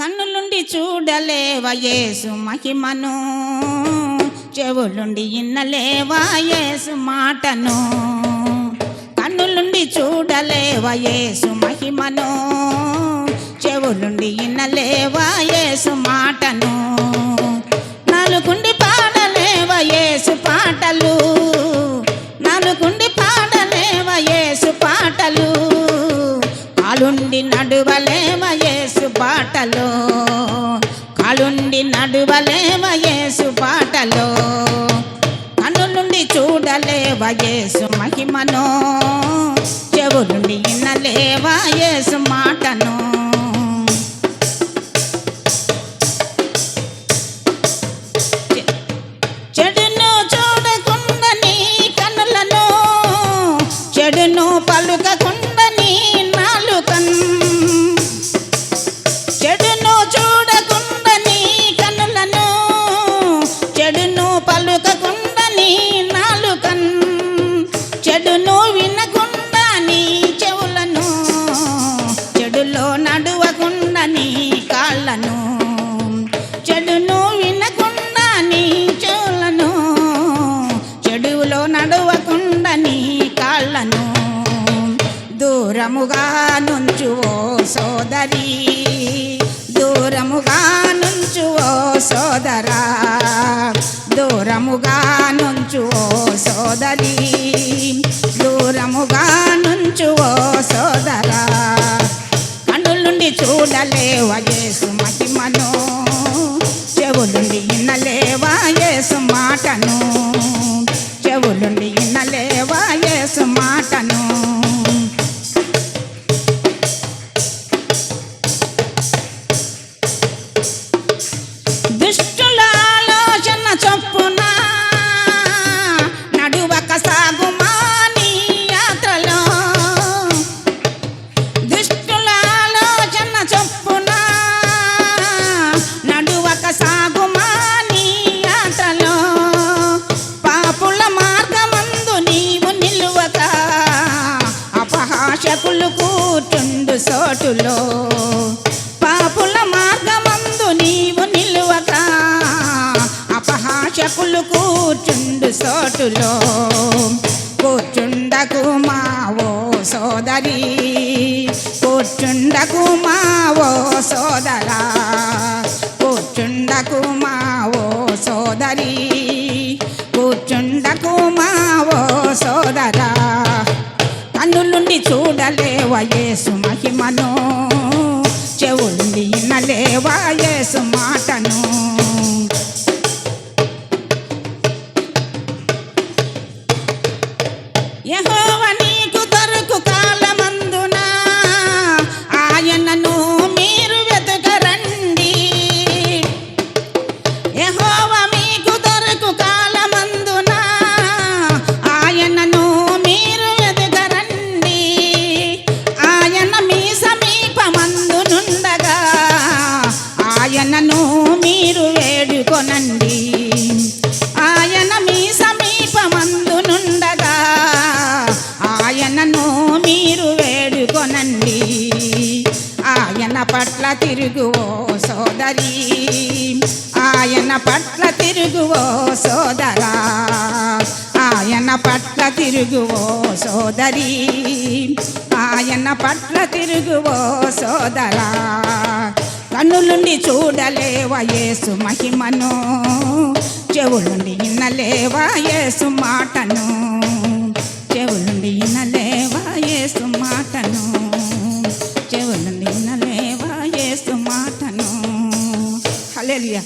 కన్నులుండి చూడలేవా యేసు మహిమను, చెవులుండి ఇన్నలేవా యేసు మాటను. కన్నులుండి చూడలేవా యేసు మహిమను, చెవులుండి ఇన్నలేవా యేసు మాటను. నాలుగుండి పాడలేవా యేసు పాటలు, నాలుగుండి పాడలేవా యేసు పాటలు. కాలుండి నడువలేవా యేసు బాటలో, కాలుండి నడువలేవా యేసు బాటలో. కన్నులుండి చూడలేవా యేసు మహిమను, చెవులుండి ఇన్నలేవా యేసు మాటను. చెడును చూడకుండా నీ కన్నులను, చెడును పలుకకుండా నీ నాలుకను. చెడును చూడకుండా నీ కన్నులను, చెడును పలుకకుండా నీ నాలుకను. చెడును వినకుండా నీ చెవులను, చెడులో నడువకుండా నీ కాళ్ళను. చెడును వినకుండా నీ చెవులను, చెడులో నడువకుండా నీ కాళ్ళను. దూరముగా నుంచు ఓ సోదరి, దూరముగా నుంచు ఓ సోదరా, దూరముగా నుంచు ఓ సోదరి, దూరముగా నుంచు ఓ సోదరా. కన్నులుండి చూడలేవా యేసు మహిమను, చెవులుండి ఇన్నలేవా యేసు మాటను, చెవులుండి ఇన్నలేవా యేసు మాటను. దుష్టుల ఆలోచన చొప్పున నడువక సాగుమా నీ యాత్రలో, దుష్టుల ఆలోచన చొప్పున నడువక సాగుమా నీ యాత్రలో. పాపుల మార్గమందు నీవు నిలువక, అపహాసకులు కూర్చుండు సోటులో. పాపుల మార్గమందు నీవు నిలువక, అపహాసకులు కూర్చుండు సోటులో. కూర్చుండకు మావో సోదరి, కూర్చుండకు మావో సోదరా, కూర్చుండకు మావో సోదరి, కూర్చుండకు మావో సోదరా. కన్నులుండి చూడలేవా యేసు మహిమను, చెవులుండి ఇన్నలేవా యేసు మాటను. యెహోవా నీకు దొరకు కాలమందున, ఆయనను మీరు వెతకరండి. యెహోవా మీకు దొరకు కాలమందున, ఆయనను మీరు వెతకరండి. ఆయన మీ సమీపమందునుండగా, ఆయనను మీరు వేడుకొనండి. ఆయన మీ సమీపమందునుండగా, ఆయనను మీరు వేడుకొనండి. ఆయన పట్ల తిరుగు ఓ సోదరి, ఆయన పట్ల తిరుగు ఓ సోదరా, ఆయన పట్ల తిరుగు ఓ సోదరి, ఆయన పట్ల తిరుగు ఓ సోదరా. కన్నులుండి చూడలేవా యేసు మహిమను, చెవులుండి ఇన్నలేవా యేసు మాటను, చెవులుండి ఇన్నలేవా యేసు మాటను, చెవులుండి ఇన్నలేవా యేసు మాటను. హల్లెలూయా.